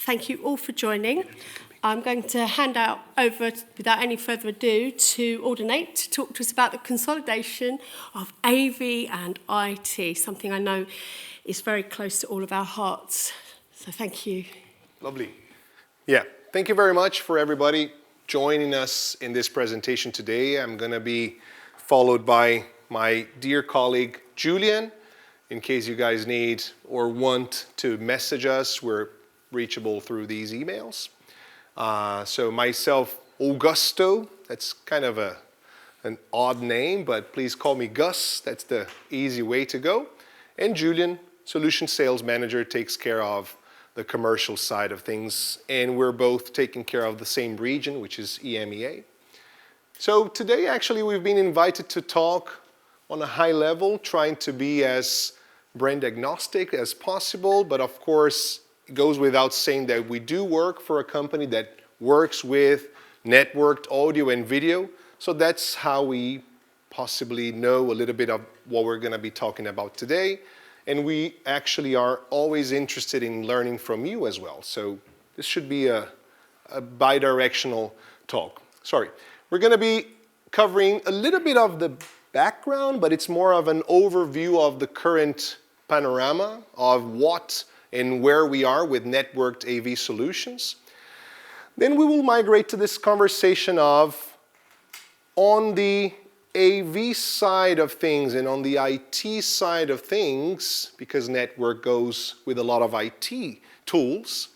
Thank you all for joining. I'm going to hand over, without any further ado, to Audinate to talk to us about the consolidation of AV and IT, something I know is very close to all of our hearts. So thank you. Lovely. Yeah, thank you very much for everybody joining us in this presentation today. I'm going to be followed by my dear colleague, Julian. In case you guys need or want to message us, we're reachable through these emails. So myself, Augusto, that's kind of an odd name, but please call me Gus. That's the easy way to go. And Julian, Solution Sales Manager, takes care of the commercial side of things. And we're both taking care of the same region, which is EMEA. So today, actually, we've been invited to talk on a high level, trying to be as brand agnostic as possible, but of course, it goes without saying that we do work for a company that works with networked audio and video, so that's how we possibly know a little bit of what we're going to be talking about today, and we actually are always interested in learning from you as well, so this should be a bi-directional talk. Sorry, we're going to be covering a little bit of the background, but it's more of an overview of the current panorama of what and where we are with networked AV solutions. Then we will migrate to this conversation of, on the AV side of things and on the IT side of things, because network goes with a lot of IT tools,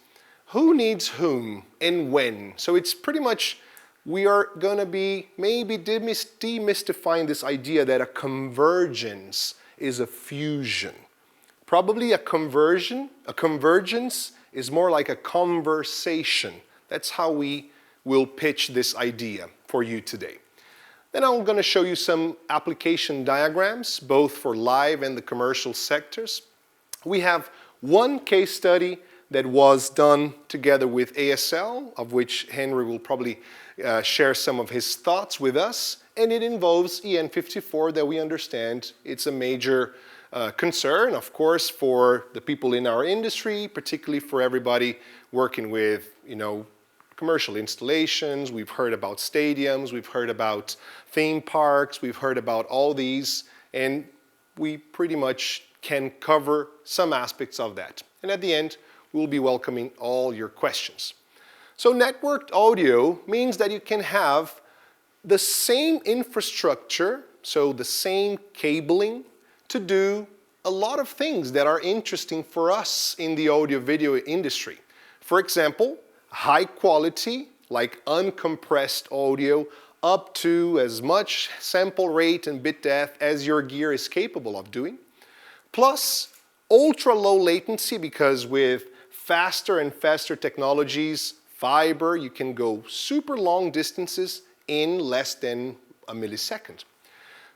who needs whom and when? So it's pretty much, we are going to be maybe demystifying this idea that a convergence is a fusion. Probably a convergence is more like a conversation. That's how we will pitch this idea for you today. Then I'm going to show you some application diagrams, both for live and the commercial sectors. We have one case study that was done together with ASL, of which Henry will probably share some of his thoughts with us, and it involves EN54 that we understand it's a major concern, of course, for the people in our industry, particularly for everybody working with, commercial installations. We've heard about stadiums, we've heard about theme parks, we've heard about all these, and we pretty much can cover some aspects of that. And at the end, we'll be welcoming all your questions. So networked audio means that you can have the same infrastructure, so the same cabling, to do a lot of things that are interesting for us in the audio-video industry. For example, high quality, like uncompressed audio, up to as much sample rate and bit depth as your gear is capable of doing. Plus, ultra-low latency latency, because with faster and faster technologies, fiber, you can go super long distances in less than a millisecond.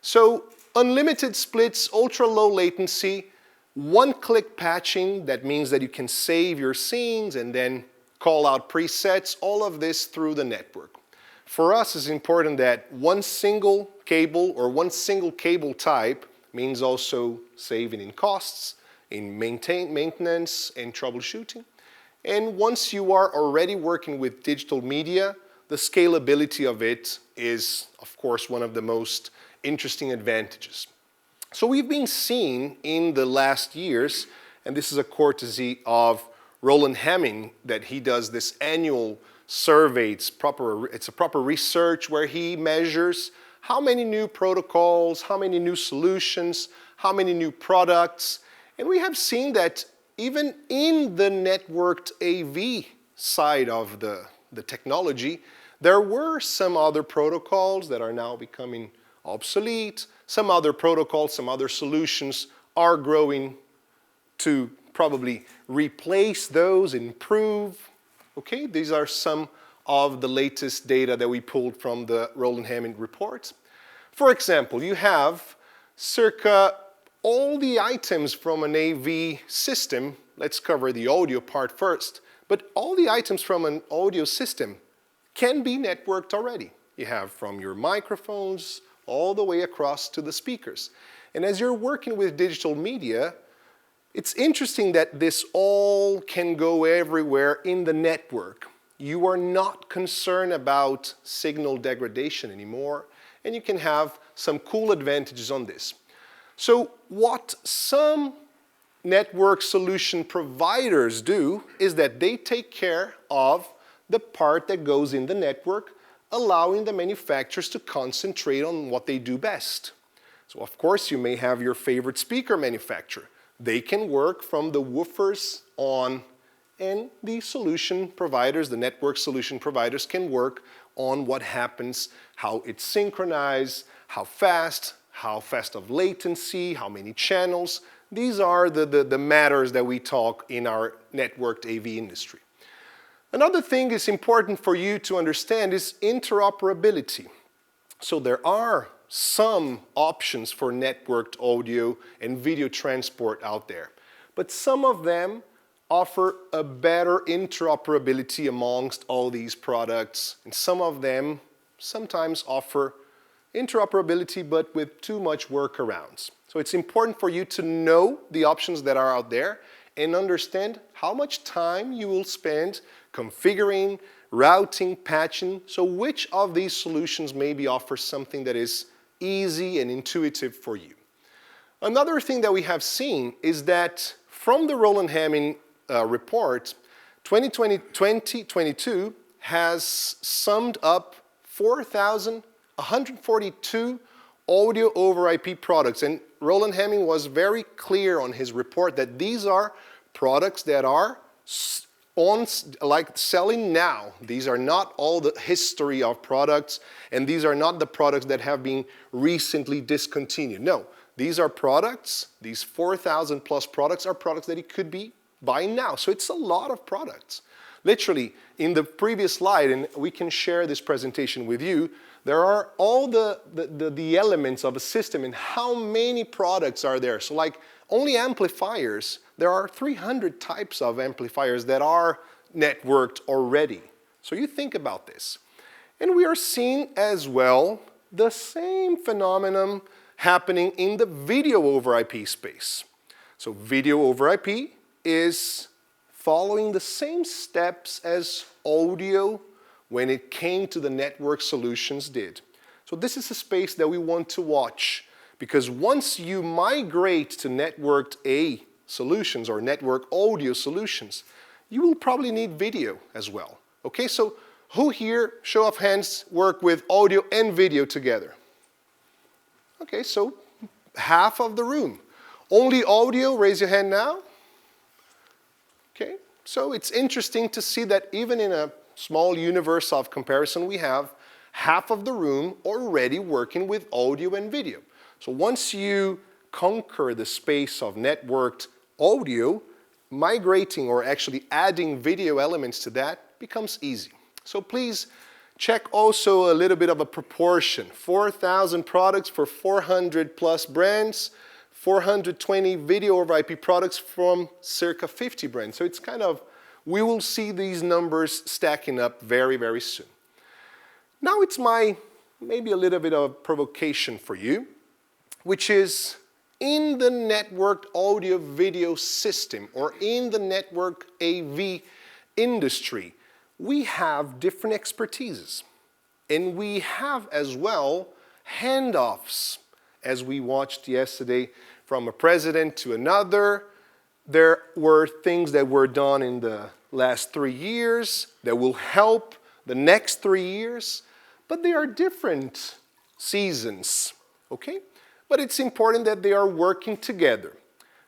So, unlimited splits, ultra-low latency, one-click patching, that means that you can save your scenes and then call out presets, all of this through the network. For us, it's important that one single cable or one single cable type means also saving in costs, in maintenance and troubleshooting. And once you are already working with digital media, the scalability of it is, of course, one of the most interesting advantages. So we've been seeing in the last years, and this is a courtesy of Roland Hamming, that he does this annual survey. It's a proper research where he measures how many new protocols, how many new solutions, how many new products. And we have seen that even in the networked AV side of the technology, there were some other protocols that are now becoming obsolete. Some other protocols, some other solutions are growing to probably replace those, improve. Okay, these are some of the latest data that we pulled from the Roland Hamming report. For example, you have circa all the items from an AV system. Let's cover the audio part first. But all the items from an audio system can be networked already. You have from your microphones all the way across to the speakers. And as you're working with digital media, It's interesting that this all can go everywhere in the network. You are not concerned about signal degradation anymore, and you can have some cool advantages on this. So what some network solution providers do is that they take care of the part that goes in the network, allowing the manufacturers to concentrate on what they do best. So of course you may have your favorite speaker manufacturer. They can work from the woofers on, and the solution providers, the network solution providers, can work on what happens, how it's synchronized, how fast of latency, how many channels. These are the matters that we talk in our networked AV industry. Another thing is important for you to understand is interoperability. So there are some options for networked audio and video transport out there, but some of them offer a better interoperability amongst all these products, and some of them sometimes offer interoperability but with too much workarounds. So it's important for you to know the options that are out there and understand how much time you will spend configuring, routing, patching, so which of these solutions maybe offers something that is easy and intuitive for you. Another thing that we have seen is that from the Roland Hamming report, 2022 has summed up 4,142 audio over IP products. And Roland Hamming was very clear on his report that these are products that are selling now. These are not all the history of products, and these are not the products that have been recently discontinued. No, these are products, these 4,000 plus products are products that you could be buying now. So it's a lot of products. Literally, in the previous slide, and we can share this presentation with you, there are all the elements of a system and how many products are there. So like only amplifiers, there are 300 types of amplifiers that are networked already. So you think about this. And we are seeing as well the same phenomenon happening in the video over IP space. So video over IP is following the same steps as audio when it came to the network solutions did. So this is a space that we want to watch, because once you migrate to networked A solutions or network audio solutions, you will probably need video as well. Okay, so who here, show of hands, work with audio and video together? Okay, so half of the room. Only audio, raise your hand now. Okay, so it's interesting to see that even in a small universe of comparison we have, half of the room already working with audio and video. So once you conquer the space of networked audio, migrating or actually adding video elements to that becomes easy. So please check also a little bit of a proportion. 4,000 products for 400 plus brands, 420 video over IP products from circa 50 brands. So it's kind of, we will see these numbers stacking up very, very soon. Now it's maybe a little bit of a provocation for you, which is in the networked audio video system or in the network AV industry, we have different expertises. And we have as well handoffs, as we watched yesterday from a president to another. There were things that were done in the last 3 years that will help the next 3 years, but they are different seasons, okay? But it's important that they are working together.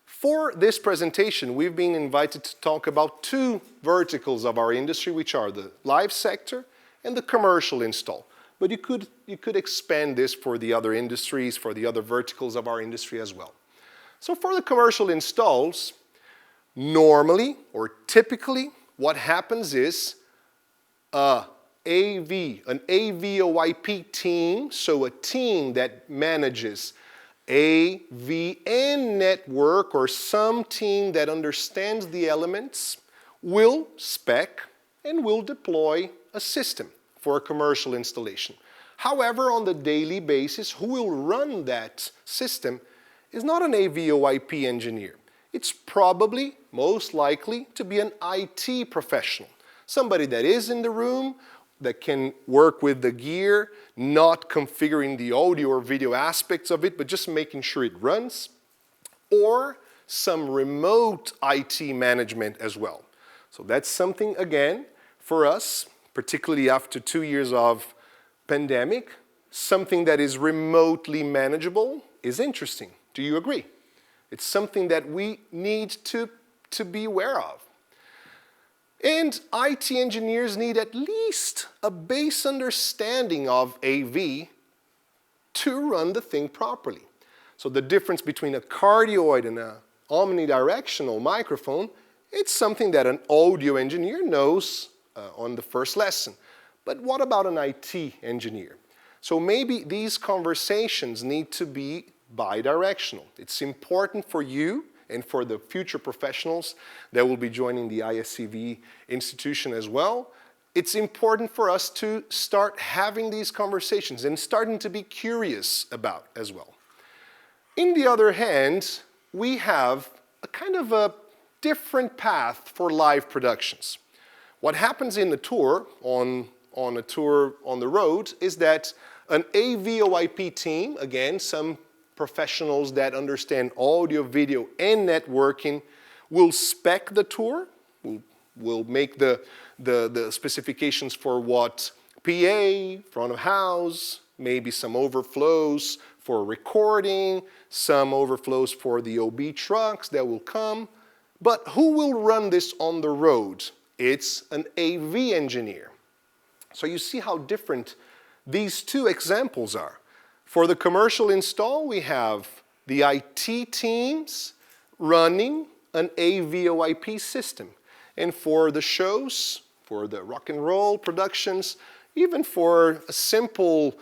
For this presentation, we've been invited to talk about two verticals of our industry, which are the live sector and the commercial install. But you could expand this for the other industries, for the other verticals of our industry as well. So for the commercial installs, normally or typically what happens is an AVOIP team, so a team that manages AV and network, or some team that understands the elements, will spec and will deploy a system for a commercial installation. However, on the daily basis, who will run that system is not an AVOIP engineer. it's probably, most likely, to be an IT professional. Somebody that is in the room, that can work with the gear, not configuring the audio or video aspects of it, but just making sure it runs. Or some remote IT management as well. So that's something, again, for us, particularly after 2 years of pandemic, something that is remotely manageable is interesting. Do you agree? It's something that we need to be aware of. And IT engineers need at least a base understanding of AV to run the thing properly. So the difference between a cardioid and an omnidirectional microphone, it's something that an audio engineer knows on the first lesson. But what about an IT engineer? So maybe these conversations need to be bidirectional. It's important for you and for the future professionals that will be joining the ISCVE institution as well. It's important for us to start having these conversations and starting to be curious about as well. In the other hand, we have a kind of a different path for live productions. What happens in a tour, on a tour on the road, is that an AV/OIP team, again, some professionals that understand audio, video, and networking, will spec the tour, will make the specifications for what PA, front of house, maybe some overflows for recording, some overflows for the OB trucks that will come. But who will run this on the road? It's an AV engineer. So you see how different these two examples are. For the commercial install, we have the IT teams running an AV/OIP system. And for the shows, for the rock and roll productions, even for a simple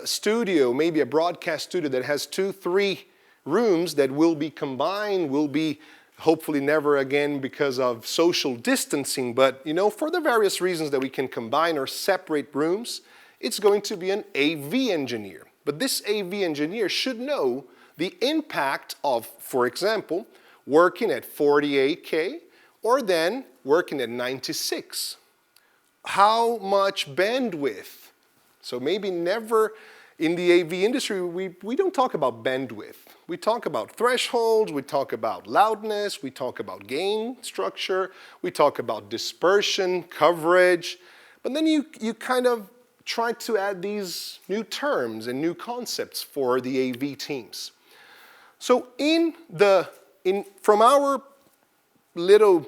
studio, maybe a broadcast studio that has 2, 3 rooms that will be combined, will be hopefully never again because of social distancing, but for the various reasons that we can combine or separate rooms, it's going to be an AV engineer. But this AV engineer should know the impact of, for example, working at 48K or then working at 96. How much bandwidth? So maybe never in the AV industry, we don't talk about bandwidth. We talk about thresholds, we talk about loudness, we talk about gain structure, we talk about dispersion, coverage, but then you kind of try to add these new terms and new concepts for the AV teams. So from our little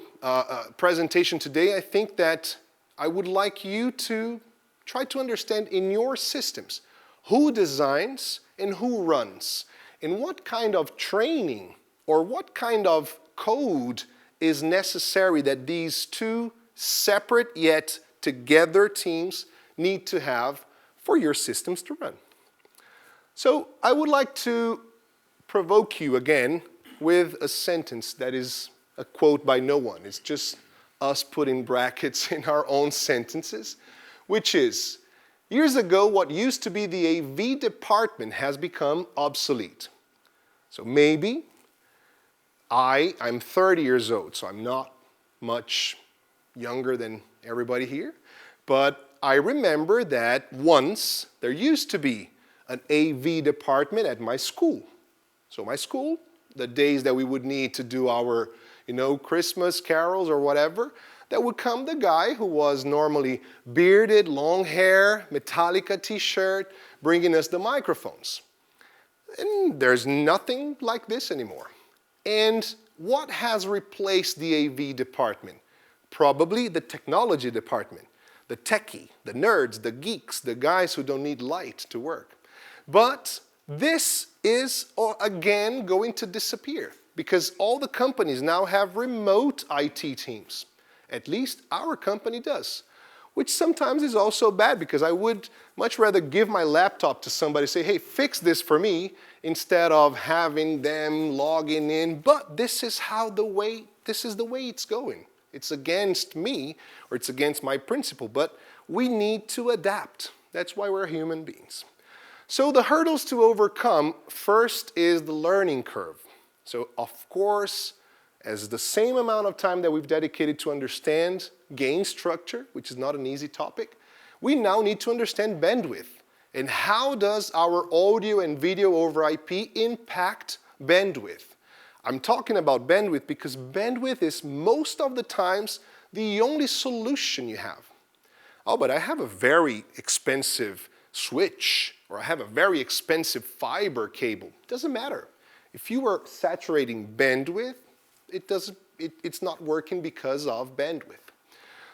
presentation today, I think that I would like you to try to understand in your systems who designs and who runs, and what kind of training or what kind of code is necessary that these two separate yet together teams need to have for your systems to run. So I would like to provoke you again with a sentence that is a quote by no one. It's just us putting brackets in our own sentences, which is, years ago, what used to be the AV department has become obsolete. So maybe I'm 30 years old, so I'm not much younger than everybody here, but I remember that once there used to be an AV department at my school. So my school, the days that we would need to do our, Christmas carols or whatever, that would come the guy who was normally bearded, long hair, Metallica t-shirt, bringing us the microphones. And there's nothing like this anymore. And what has replaced the AV department? Probably the technology department. The techie, the nerds, the geeks, the guys who don't need light to work. But this is, again, going to disappear because all the companies now have remote IT teams. At least our company does, which sometimes is also bad because I would much rather give my laptop to somebody, say, hey, fix this for me, instead of having them logging in. But this is the way it's going. It's against me, or it's against my principle, but we need to adapt. That's why we're human beings. So the hurdles to overcome, first is the learning curve. So of course, as the same amount of time that we've dedicated to understand gain structure, which is not an easy topic, we now need to understand bandwidth. And how does our audio and video over IP impact bandwidth? I'm talking about bandwidth because bandwidth is most of the times the only solution you have. Oh, but I have a very expensive switch, or I have a very expensive fiber cable. It doesn't matter. If you are saturating bandwidth, it's not working because of bandwidth.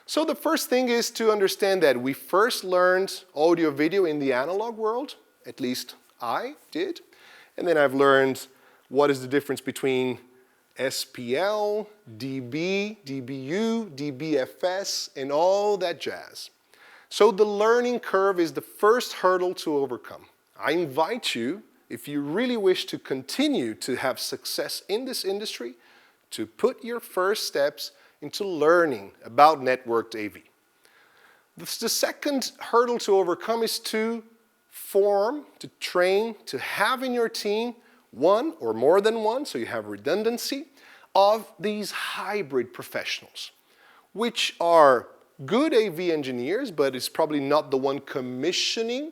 So the first thing is to understand that we first learned audio video in the analog world, at least I did, and then I've learned what is the difference between SPL, dB, dBu, dBFS, and all that jazz. So the learning curve is the first hurdle to overcome. I invite you, if you really wish to continue to have success in this industry, to put your first steps into learning about networked AV. The second hurdle to overcome is to form, to train, to have in your team one or more than one, so you have redundancy, of these hybrid professionals, which are good AV engineers, but it's probably not the one commissioning,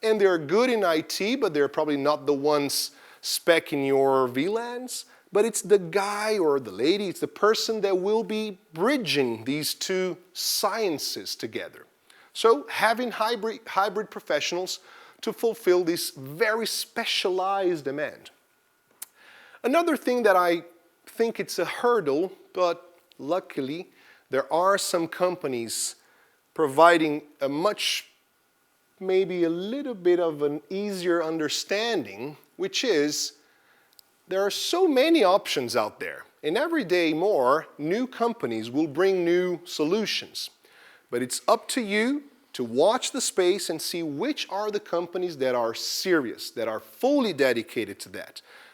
and they're good in IT, but they're probably not the ones speccing your VLANs, but it's the guy or the lady, it's the person that will be bridging these two sciences together. So having hybrid professionals to fulfill this very specialized demand. Another thing that I think it's a hurdle, but luckily there are some companies providing a maybe a little bit of an easier understanding, which is there are so many options out there, and every day more new companies will bring new solutions. But it's up to you to watch the space and see which are the companies that are serious, that are fully dedicated to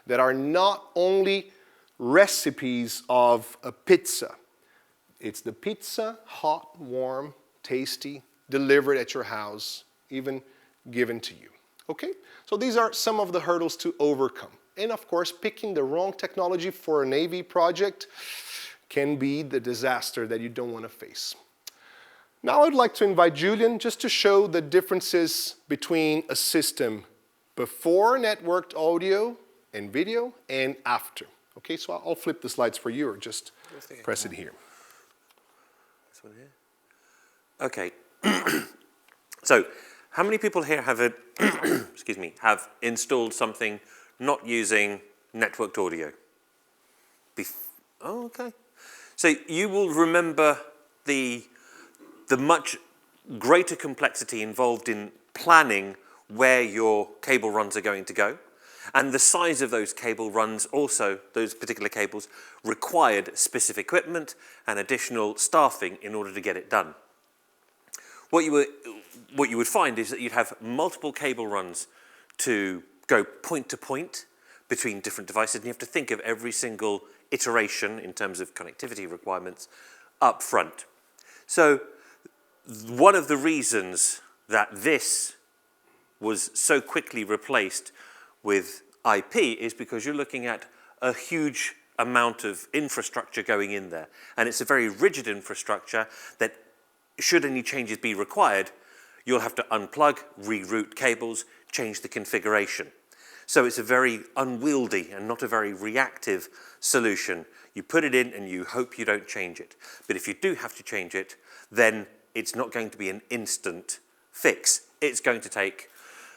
that are not only recipes of a pizza. It's the pizza, hot, warm, tasty, delivered at your house, even given to you. Okay? So these are some of the hurdles to overcome. And of course, picking the wrong technology for an AV project can be the disaster that you don't want to face. Now I'd like to invite Julian just to show the differences between a system before networked audio and video and after. Okay, so I'll flip the slides for you or just press it here. This one here. Okay. So, how many people here have excuse me, have installed something not using networked audio? Oh, okay. So you will remember the much greater complexity involved in planning where your cable runs are going to go. And the size of those cable runs also, those particular cables, required specific equipment and additional staffing in order to get it done. What you would find is that you'd have multiple cable runs to go point to point between different devices, and you have to think of every single iteration in terms of connectivity requirements up front. So one of the reasons that this was so quickly replaced with IP is because you're looking at a huge amount of infrastructure going in there. And it's a very rigid infrastructure that, should any changes be required, you'll have to unplug, reroute cables, change the configuration. So it's a very unwieldy and not a very reactive solution. You put it in and you hope you don't change it. But if you do have to change it, then it's not going to be an instant fix. It's going to take,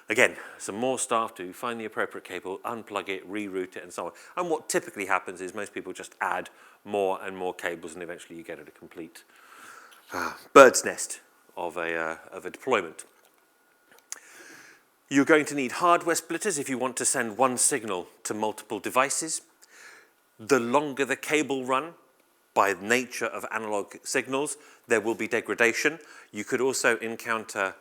again, some more staff to find the appropriate cable, unplug it, reroute it, and so on. And what typically happens is most people just add more and more cables, and eventually you get at a complete bird's nest of a deployment. You're going to need hardware splitters if you want to send one signal to multiple devices. The longer the cable run, by nature of analog signals, there will be degradation. You could also encounter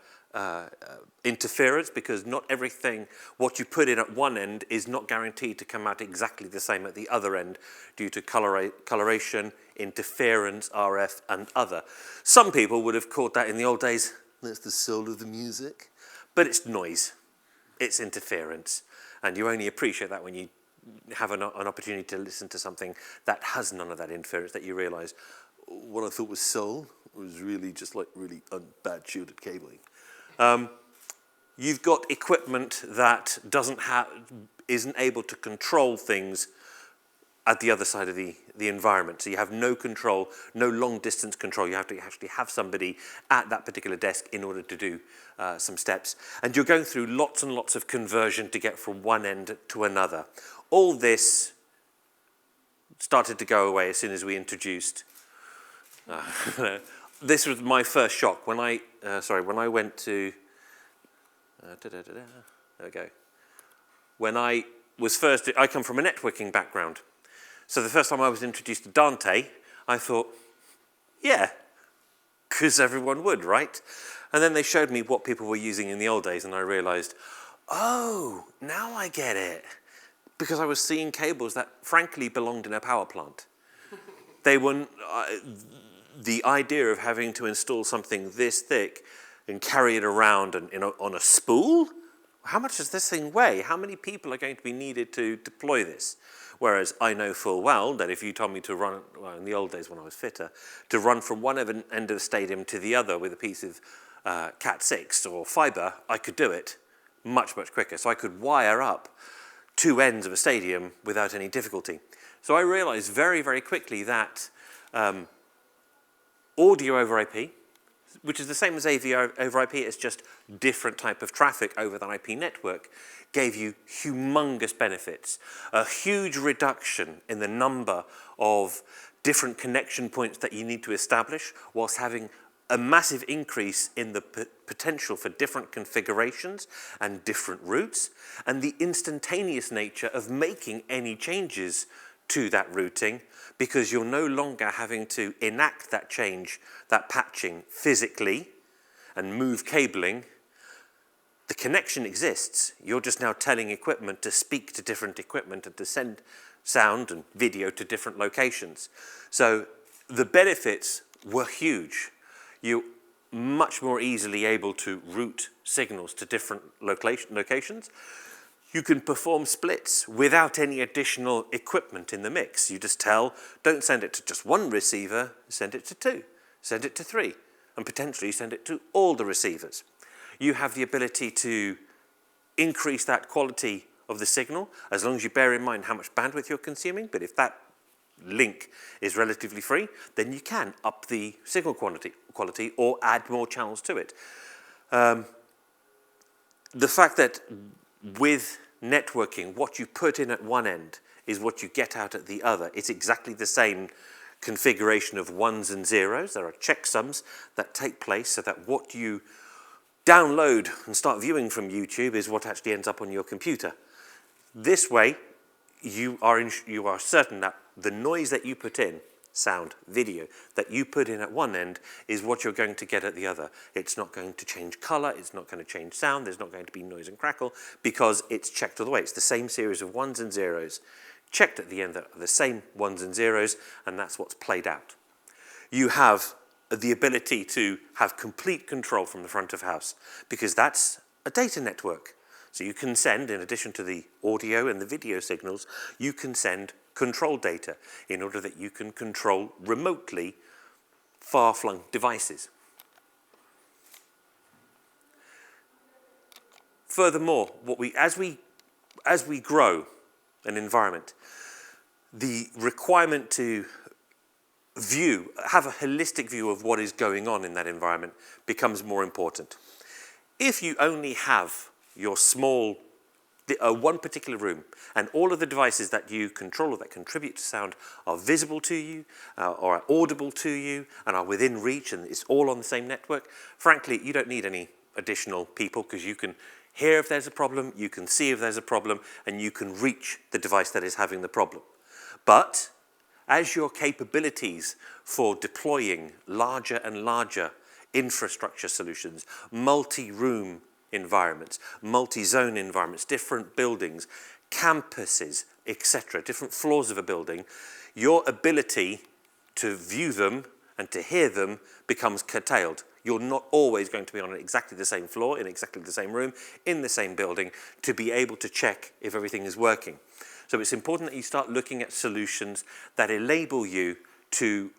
interference, because not everything, what you put in at one end is not guaranteed to come out exactly the same at the other end due to coloration, interference, RF, and other. Some people would have caught that in the old days, that's the soul of the music, but it's noise, it's interference, and you only appreciate that when you have an opportunity to listen to something that has none of that interference, that you realise what I thought was soul was really just like really bad shielded cabling. You've got equipment that isn't able to control things at the other side of the environment. So you have no control, no long distance control. You have to actually have somebody at that particular desk in order to do some steps. And you're going through lots and lots of conversion to get from one end to another. All this started to go away as soon as we introduced. This was my first shock when I went to. There we go. When I come from a networking background. So the first time I was introduced to Dante, I thought, yeah, because everyone would, right? And then they showed me what people were using in the old days, and I realized, oh, now I get it. Because I was seeing cables that frankly belonged in a power plant. They were, the idea of having to install something this thick and carry it around and, on a spool? How much does this thing weigh? How many people are going to be needed to deploy this? Whereas I know full well that if you told me to run, well, in the old days when I was fitter, to run from one end of the stadium to the other with a piece of Cat6 or fibre, I could do it much, much quicker. So I could wire up two ends of a stadium without any difficulty. So I realized very, very quickly that audio over IP, which is the same as AV over IP, it's just different type of traffic over the IP network, gave you humongous benefits. A huge reduction in the number of different connection points that you need to establish, whilst having a massive increase in the potential for different configurations and different routes, and the instantaneous nature of making any changes to that routing, because you're no longer having to enact that change, that patching physically and move cabling. The connection exists. You're just now telling equipment to speak to different equipment and to send sound and video to different locations. So the benefits were huge. You're much more easily able to route signals to different locations. You can perform splits without any additional equipment in the mix. You just tell, don't send it to just one receiver, send it to two, send it to three, and potentially send it to all the receivers. You have the ability to increase that quality of the signal, as long as you bear in mind how much bandwidth you're consuming. But if that link is relatively free, then you can up the signal quality or add more channels to it. The fact that with networking, what you put in at one end is what you get out at the other. It's exactly the same configuration of ones and zeros. There are checksums that take place so that what you download and start viewing from YouTube is what actually ends up on your computer. This way, you are certain that the noise that you put in, sound, video, that you put in at one end is what you're going to get at the other. It's not going to change color, it's not going to change sound, there's not going to be noise and crackle, because it's checked all the way. It's the same series of ones and zeros, checked at the end, the same ones and zeros, and that's what's played out. You have the ability to have complete control from the front of house, because that's a data network. So you can send, in addition to the audio and the video signals, you can send control data in order that you can control remotely far-flung devices. Furthermore, as we grow an environment, the requirement to have a holistic view of what is going on in that environment becomes more important. If you only have your small, one particular room, and all of the devices that you control or that contribute to sound are visible to you, or are audible to you, and are within reach, and it's all on the same network, frankly, you don't need any additional people, because you can hear if there's a problem, you can see if there's a problem, and you can reach the device that is having the problem. But as your capabilities for deploying larger and larger infrastructure solutions, multi-room environments, multi-zone environments, different buildings, campuses, etc., different floors of a building, your ability to view them and to hear them becomes curtailed. You're not always going to be on exactly the same floor, in exactly the same room, in the same building, to be able to check if everything is working. So it's important that you start looking at solutions that enable you to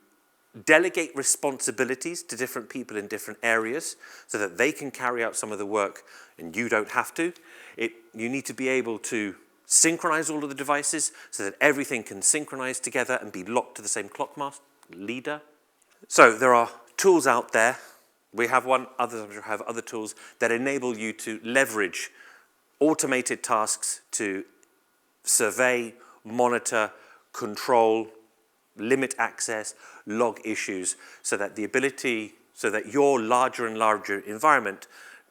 delegate responsibilities to different people in different areas so that they can carry out some of the work and you don't have to. You need to be able to synchronize all of the devices so that everything can synchronize together and be locked to the same clock master leader. So there are tools out there. We have one, others have other tools that enable you to leverage automated tasks to survey, monitor, control, limit access, log issues, so that your larger and larger environment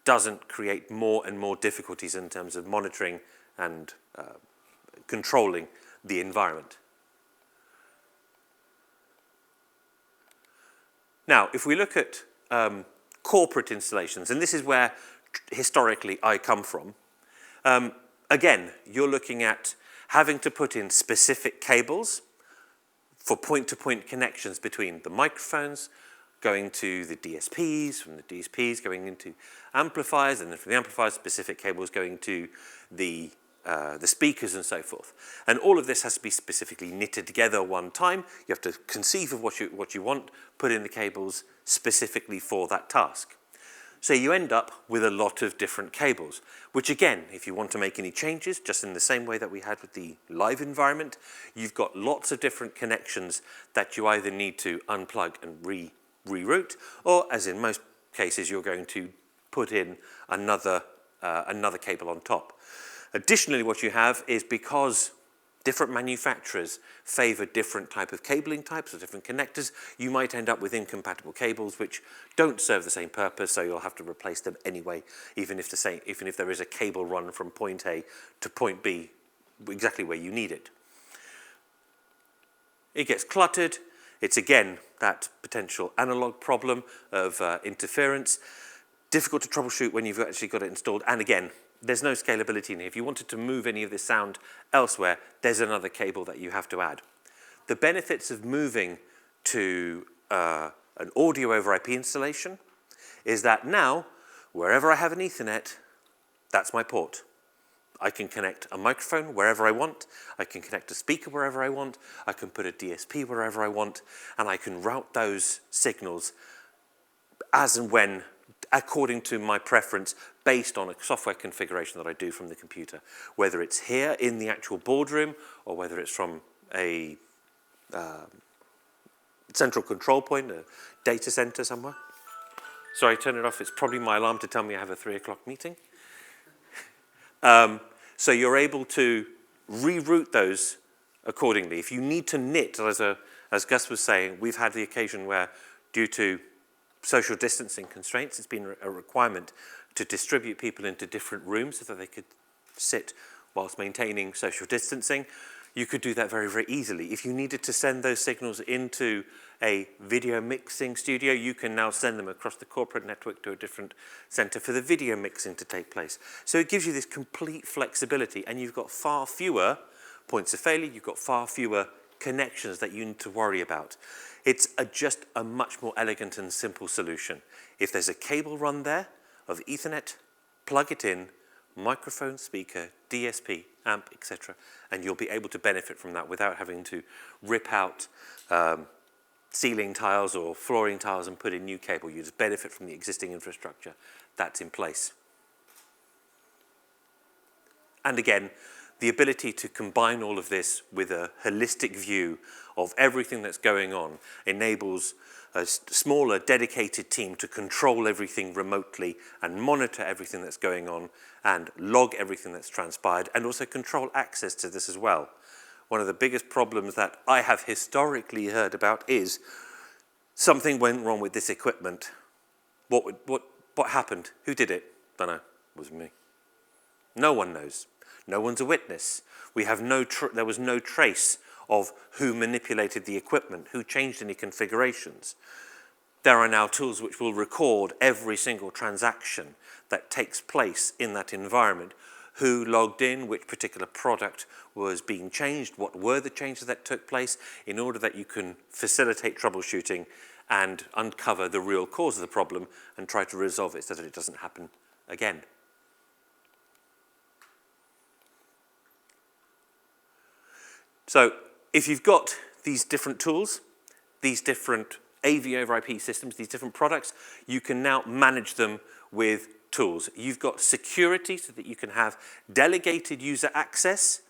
doesn't create more and more difficulties in terms of monitoring and controlling the environment. Now, if we look at corporate installations, and this is where historically I come from, again, you're looking at having to put in specific cables for point-to-point connections between the microphones, going to the DSPs, from the DSPs going into amplifiers, and then from the amplifiers, specific cables going to the speakers and so forth. And all of this has to be specifically knitted together one time. You have to conceive of what you want, put in the cables specifically for that task. So you end up with a lot of different cables, which again, if you want to make any changes, just in the same way that we had with the live environment, you've got lots of different connections that you either need to unplug and reroute, or as in most cases, you're going to put in another cable on top. Additionally, what you have is, because different manufacturers favor different type of cabling types or different connectors, you might end up with incompatible cables which don't serve the same purpose, so you'll have to replace them anyway, even if there is a cable run from point A to point B, exactly where you need it. It gets cluttered. It's again that potential analog problem of interference. Difficult to troubleshoot when you've actually got it installed, and again, there's no scalability in here. If you wanted to move any of this sound elsewhere, there's another cable that you have to add. The benefits of moving to an audio over IP installation is that now, wherever I have an Ethernet, that's my port. I can connect a microphone wherever I want, I can connect a speaker wherever I want, I can put a DSP wherever I want, and I can route those signals as and when, according to my preference, based on a software configuration that I do from the computer, whether it's here in the actual boardroom or whether it's from a central control point, a data center somewhere. Sorry, turn it off. It's probably my alarm to tell me I have a 3 o'clock meeting. So you're able to reroute those accordingly. If you need to knit, as Gus was saying, we've had the occasion where, due to social distancing constraints, it's been a requirement to distribute people into different rooms so that they could sit whilst maintaining social distancing. You could do that very, very easily. If you needed to send those signals into a video mixing studio, you can now send them across the corporate network to a different center for the video mixing to take place. So it gives you this complete flexibility, and you've got far fewer points of failure, you've got far fewer connections that you need to worry about. It's just a much more elegant and simple solution. If there's a cable run there of Ethernet, plug it in, microphone, speaker, DSP, amp, etc., and you'll be able to benefit from that without having to rip out ceiling tiles or flooring tiles and put in new cable. You just benefit from the existing infrastructure that's in place. And again, the ability to combine all of this with a holistic view of everything that's going on enables a smaller, dedicated team to control everything remotely and monitor everything that's going on and log everything that's transpired, and also control access to this as well. One of the biggest problems that I have historically heard about is something went wrong with this equipment. What happened? Who did it? Don't know. It was me. No one knows. No one's a witness. We have there was no trace of who manipulated the equipment, who changed any configurations. There are now tools which will record every single transaction that takes place in that environment, who logged in, which particular product was being changed, what were the changes that took place, in order that you can facilitate troubleshooting and uncover the real cause of the problem and try to resolve it so that it doesn't happen again. So if you've got these different tools, these different AV over IP systems, these different products, you can now manage them with tools. You've got security so that you can have delegated user access.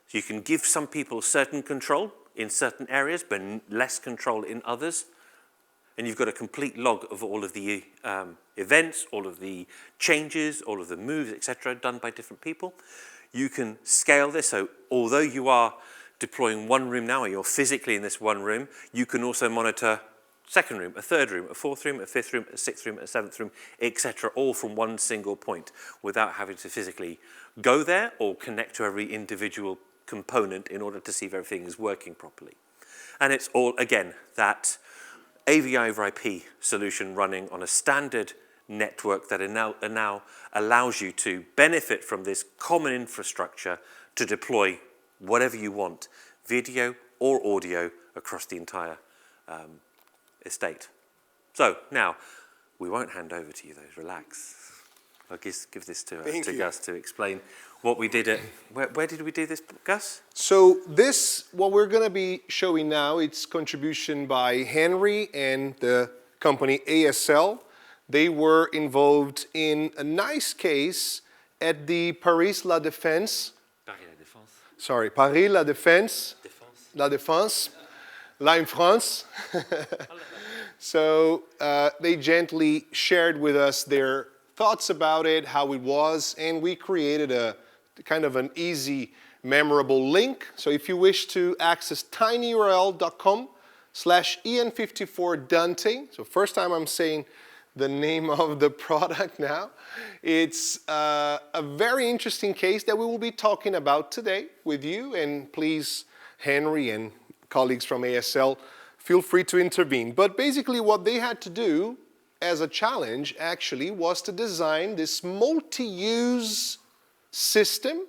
So you can give some people certain control in certain areas, but less control in others. And you've got a complete log of all of the events, all of the changes, all of the moves, etc., done by different people. You can scale this, so although you are deploying one room now, or you're physically in this one room, you can also monitor second room, a third room, a fourth room, a fifth room, a sixth room, a seventh room, etc., all from one single point without having to physically go there or connect to every individual component in order to see if everything is working properly. And it's all, again, that AV over IP solution running on a standard network that now allows you to benefit from this common infrastructure to deploy whatever you want, video or audio, across the entire estate. So now, we won't hand over to you though, relax. I'll give this to Gus to explain what we did at, where did we do this, Gus? So this, what we're going to be showing now, it's contribution by Henry and the company ASL. They were involved in a nice case at the Paris La Défense. Sorry, Paris La Défense. La Défense. La in France. So they gently shared with us their thoughts about it, how it was, and we created a kind of an easy, memorable link. So if you wish to access tinyurl.com/en54dante, so first time I'm saying the name of the product now. It's a very interesting case that we will be talking about today with you, and please, Henry and colleagues from ASL, feel free to intervene. But basically what they had to do as a challenge actually was to design this multi-use system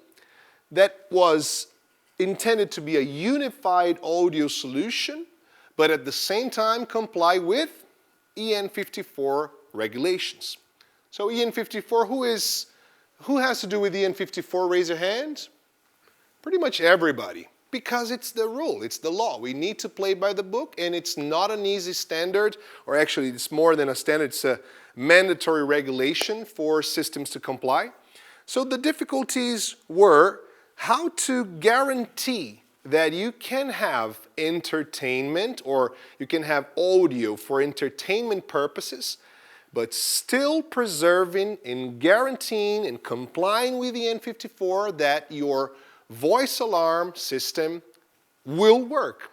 that was intended to be a unified audio solution, but at the same time comply with EN54 regulations. So EN54, who has to do with EN54? Raise your hand. Pretty much everybody, because it's the rule, it's the law. We need to play by the book, and it's not an easy standard, or actually it's more than a standard, it's a mandatory regulation for systems to comply. So the difficulties were how to guarantee that you can have entertainment, or you can have audio for entertainment purposes, but still preserving and guaranteeing and complying with the EN54 that your voice alarm system will work.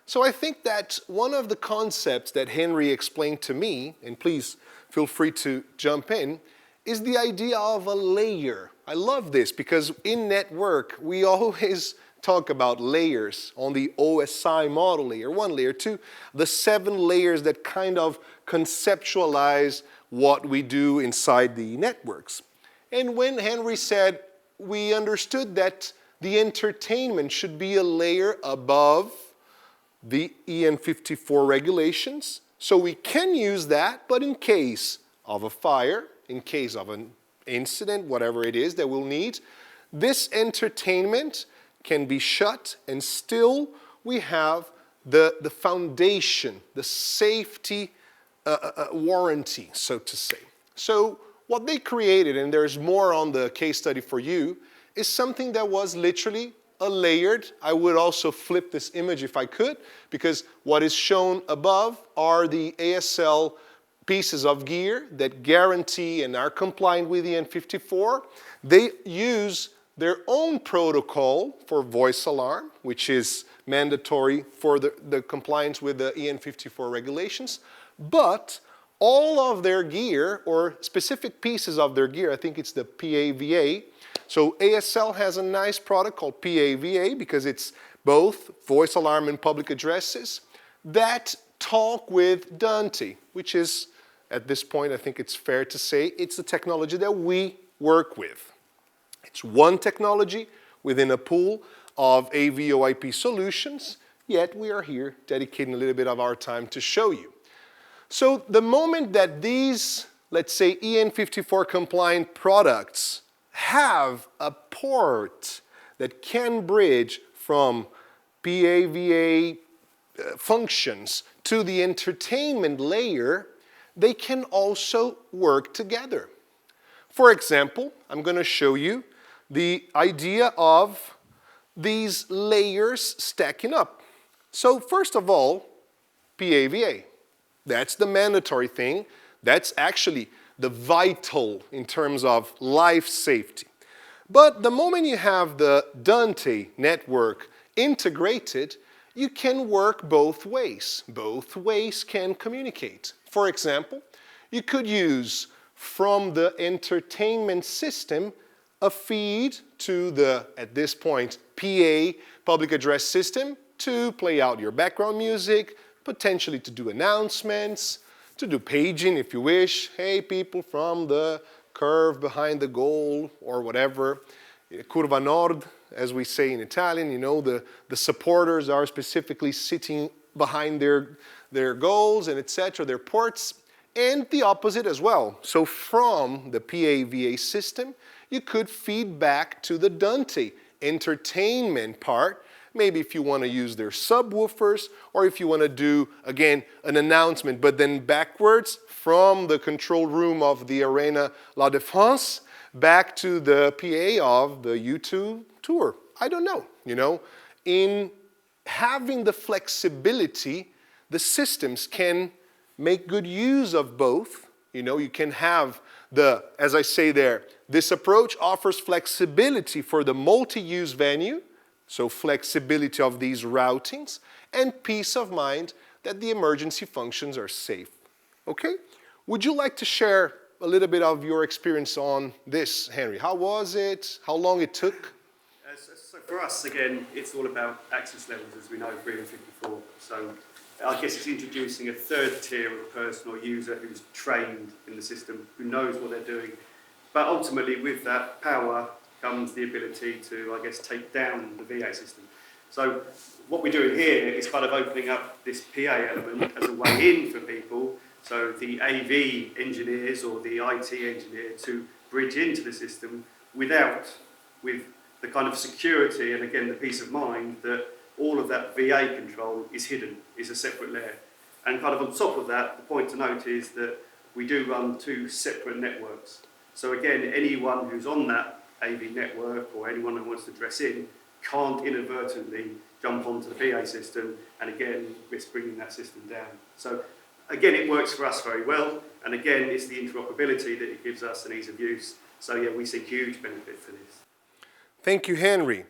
So I think that one of the concepts that Henry explained to me, and please feel free to jump in, is the idea of a layer. I love this because in network we always talk about layers on the OSI model, layer 1, layer 2, the 7 layers that kind of conceptualize what we do inside the networks. And when Henry said we understood that the entertainment should be a layer above the EN54 regulations, so we can use that, but in case of a fire, in case of an incident, whatever it is that we'll need, this entertainment can be shut, and still we have the foundation, the safety warranty, so to say. So what they created, and there's more on the case study for you, is something that was literally a layered, I would also flip this image if I could, because what is shown above are the ASL pieces of gear that guarantee and are compliant with the EN54. They use their own protocol for voice alarm, which is mandatory for the compliance with the EN54 regulations, but all of their gear, or specific pieces of their gear, I think it's the PAVA, so ASL has a nice product called PAVA because it's both voice alarm and public addresses that talk with Dante, which is, at this point, I think it's fair to say, it's the technology that we work with. It's one technology within a pool of AV/IP solutions, yet we are here dedicating a little bit of our time to show you. So the moment that these, let's say, EN54 compliant products have a port that can bridge from PAVA functions to the entertainment layer, they can also work together. For example, I'm going to show you the idea of these layers stacking up. So first of all, PAVA. That's the mandatory thing. That's actually the vital in terms of life safety. But the moment you have the Dante network integrated, you can work both ways. Both ways can communicate. For example, you could use from the entertainment system a feed to the, at this point, PA, public address system, to play out your background music, potentially to do announcements, to do paging if you wish. Hey, people from the curve behind the goal or whatever. Curva Nord, as we say in Italian, you know, the supporters are specifically sitting behind their goals and etc., their ports, and the opposite as well. So from the PAVA system, you could feed back to the Dante entertainment part, maybe if you want to use their subwoofers, or if you want to do, again, an announcement, but then backwards from the control room of the Arena La Défense back to the PA of the U2 tour. I don't know, you know. In having the flexibility, the systems can make good use of both. You know, you can have the, as I say there, this approach offers flexibility for the multi-use venue, so flexibility of these routings, and peace of mind that the emergency functions are safe. Okay? Would you like to share a little bit of your experience on this, Henry? How was it? How long it took? So for us, again, it's all about access levels, as we know, 354. So I guess it's introducing a third tier of person or user who's trained in the system, who knows what they're doing. But ultimately, with that power comes the ability to, I guess, take down the VA system. So what we're doing here is kind of opening up this PA element as a way in for people, so the AV engineers or the IT engineer to bridge into the system with the kind of security and, again, the peace of mind that all of that VA control is hidden, is a separate layer. And kind of on top of that, the point to note is that we do run 2 separate networks. So again, anyone who's on that AV network or anyone who wants to dress in can't inadvertently jump onto the PA system and again risk bringing that system down. So again, it works for us very well, and again, it's the interoperability that it gives us and ease of use. So yeah, we see huge benefit for this. Thank you, Henry.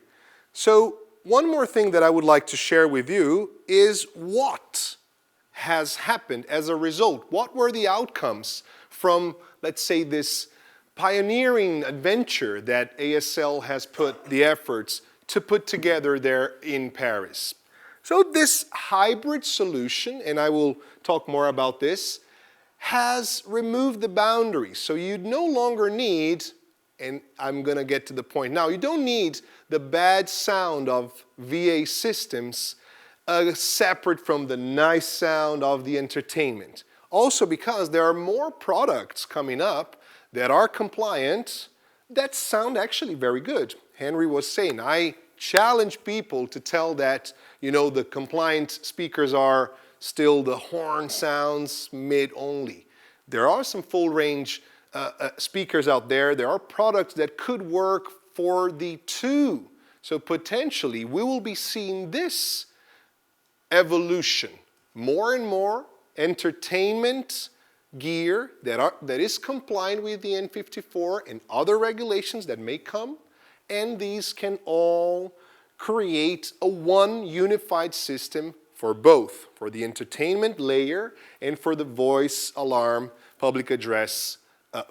So one more thing that I would like to share with you is what has happened as a result. What were the outcomes from, let's say, this pioneering adventure that ASL has put the efforts to put together there in Paris? So this hybrid solution, and I will talk more about this, has removed the boundaries. So you no longer need, and I'm going to get to the point now, you don't need the bad sound of VA systems separate from the nice sound of the entertainment. Also because there are more products coming up that are compliant that sound actually very good. Henry was saying, I challenge people to tell that, you know, the compliant speakers are still the horn sounds mid only. There are some full range speakers out there. There are products that could work for the 2. So potentially we will be seeing this evolution. More and more entertainment gear that is compliant with the N54 and other regulations that may come, and these can all create a one unified system for both, for the entertainment layer and for the voice alarm public address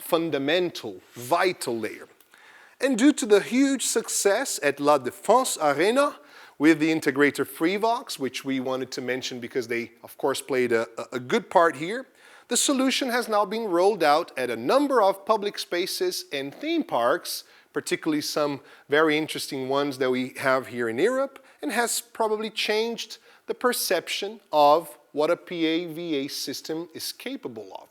fundamental, vital layer. And due to the huge success at La Défense Arena with the integrator Freevox, which we wanted to mention because they, of course, played a good part here, the solution has now been rolled out at a number of public spaces and theme parks, particularly some very interesting ones that we have here in Europe, and has probably changed the perception of what a PAVA system is capable of.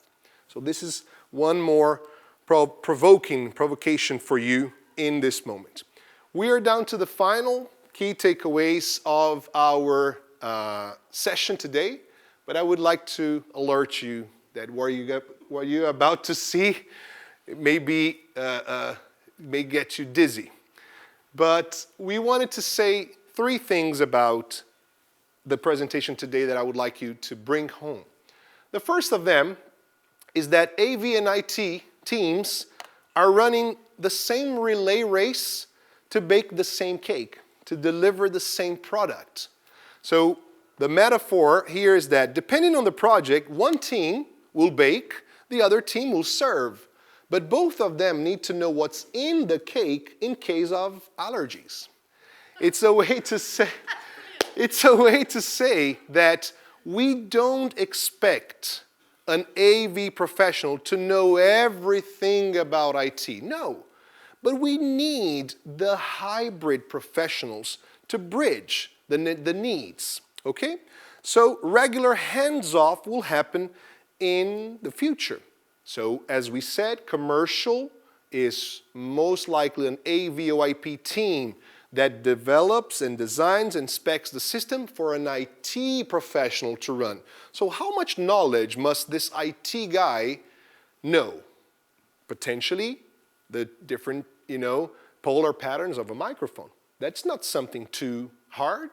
So this is one more provocation for you in this moment. We are down to the final key takeaways of our session today, but I would like to alert you that what you're about to see may get you dizzy. But we wanted to say 3 things about the presentation today that I would like you to bring home. The first of them is that AV and IT teams are running the same relay race to bake the same cake, to deliver the same product. So the metaphor here is that depending on the project, one team will bake, the other team will serve. But both of them need to know what's in the cake in case of allergies. It's a way to say that we don't expect an AV professional to know everything about IT. No, but we need the hybrid professionals to bridge the needs, okay? So regular hands-off will happen in the future. So as we said, commercial is most likely an AV or IP team that develops and designs and specs the system for an IT professional to run. So how much knowledge must this IT guy know? Potentially the different, polar patterns of a microphone. That's not something too hard.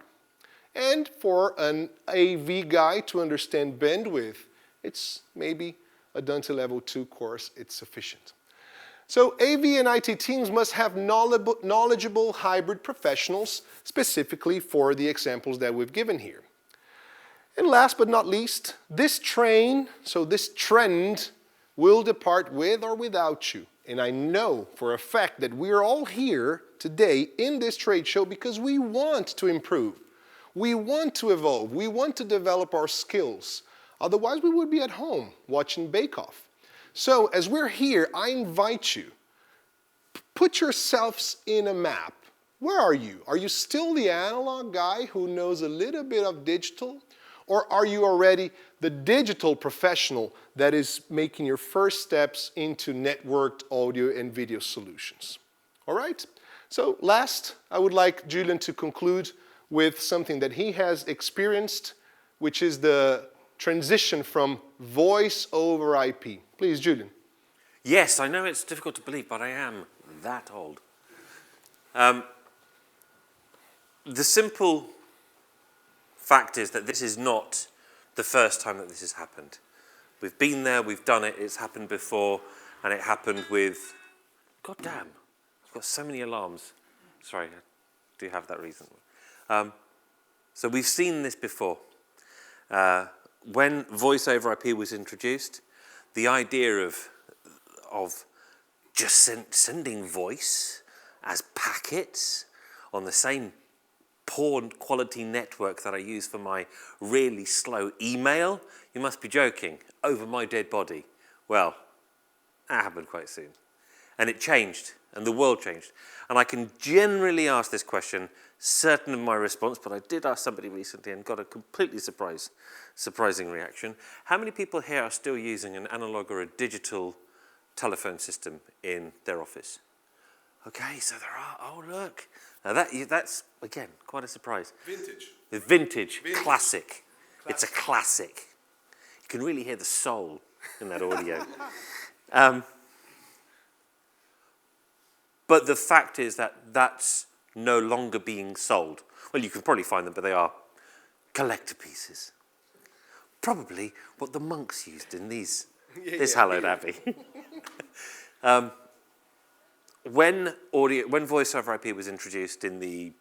And for an AV guy to understand bandwidth, it's maybe a Dante level 2 course, it's sufficient. So AV and IT teams must have knowledgeable hybrid professionals, specifically for the examples that we've given here. And last but not least, this trend will depart with or without you. And I know for a fact that we're all here today in this trade show because we want to improve. We want to evolve. We want to develop our skills. Otherwise, we would be at home watching Bake Off. So as we're here, I invite you, put yourselves in a map. Where are you? Are you still the analog guy who knows a little bit of digital? Or are you already the digital professional that is making your first steps into networked audio and video solutions? All right? So last, I would like Julian to conclude with something that he has experienced, which is the transition from voice over IP. Please, Julian. Yes, I know it's difficult to believe, but I am that old. The simple fact is that this is not the first time that this has happened. We've been there, we've done it, it's happened before, and it happened with... God damn, I've got so many alarms. Sorry, I do have that recently. So we've seen this before. When voice over IP was introduced, the idea of just sending voice as packets on the same poor quality network that I use for my really slow email, you must be joking, over my dead body. Well, that happened quite soon. And it changed, and the world changed. And I can generally ask this question, certain of my response, but I did ask somebody recently and got a completely surprising reaction. How many people here are still using an analog or a digital telephone system in their office? Okay, so there are. Oh, look. Now that's, again, quite a surprise. Vintage. Classic. It's a classic. You can really hear the soul in that audio. But the fact is that that's no longer being sold. Well, you can probably find them, but they are collector pieces. Probably what the monks used in this hallowed abbey. When voice over IP was introduced in the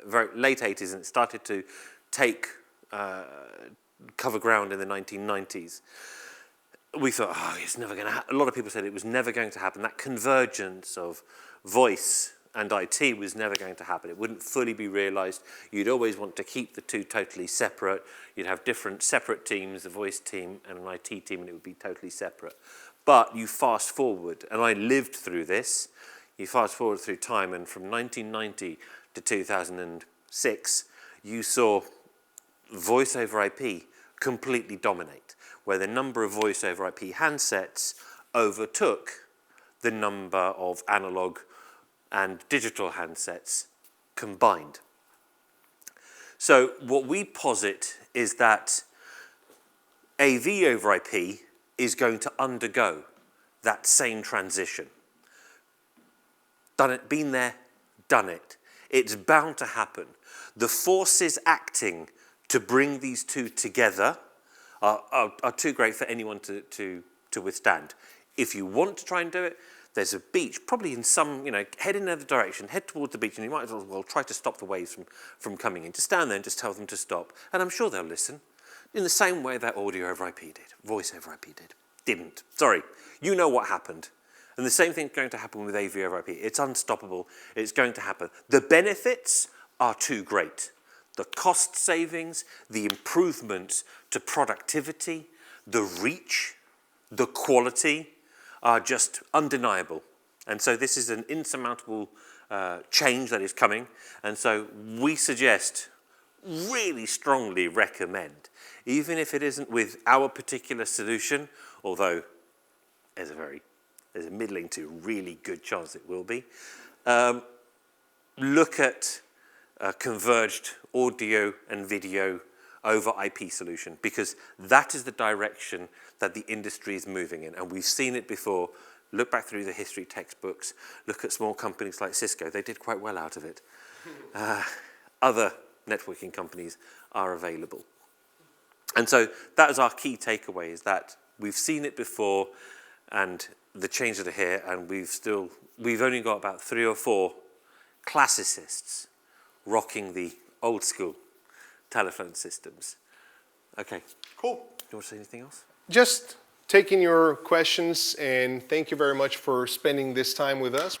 very late 80s and it started to take cover ground in the 1990s, we thought, it's never going to happen. A lot of people said it was never going to happen. That convergence of voice and IT was never going to happen. It wouldn't fully be realized. You'd always want to keep the two totally separate. You'd have different separate teams, a voice team and an IT team, and it would be totally separate. But you fast forward, and I lived through this. You fast forward through time, and from 1990 to 2006, you saw voice over IP completely dominate, where the number of voice over IP handsets overtook the number of analog and digital handsets combined. So what we posit is that AV over IP is going to undergo that same transition. Done it, been there, done it. It's bound to happen. The forces acting to bring these two together are too great for anyone to withstand. If you want to try and do it, there's a beach, probably in some, head in another direction, head towards the beach, and you might as well try to stop the waves from coming in. Just stand there and just tell them to stop. And I'm sure they'll listen. In the same way that audio over IP did, voice over IP did. Didn't. Sorry. You know what happened. And the same thing's going to happen with AV over IP. It's unstoppable. It's going to happen. The benefits are too great. The cost savings, the improvements to productivity, the reach, the quality are just undeniable. And so this is an insurmountable change that is coming. And so we suggest, really strongly recommend, even if it isn't with our particular solution, although there's a middling to really good chance it will be, look at a converged audio and video over IP solution, because that is the direction that the industry is moving in. And we've seen it before. Look back through the history textbooks. Look at small companies like Cisco. They did quite well out of it. Other networking companies are available. And so that is our key takeaway, is that we've seen it before and the changes are here, and we've only got about 3 or 4 classicists rocking the old school telephone systems. Okay. Cool. Do you want to say anything else? Just taking your questions, and thank you very much for spending this time with us.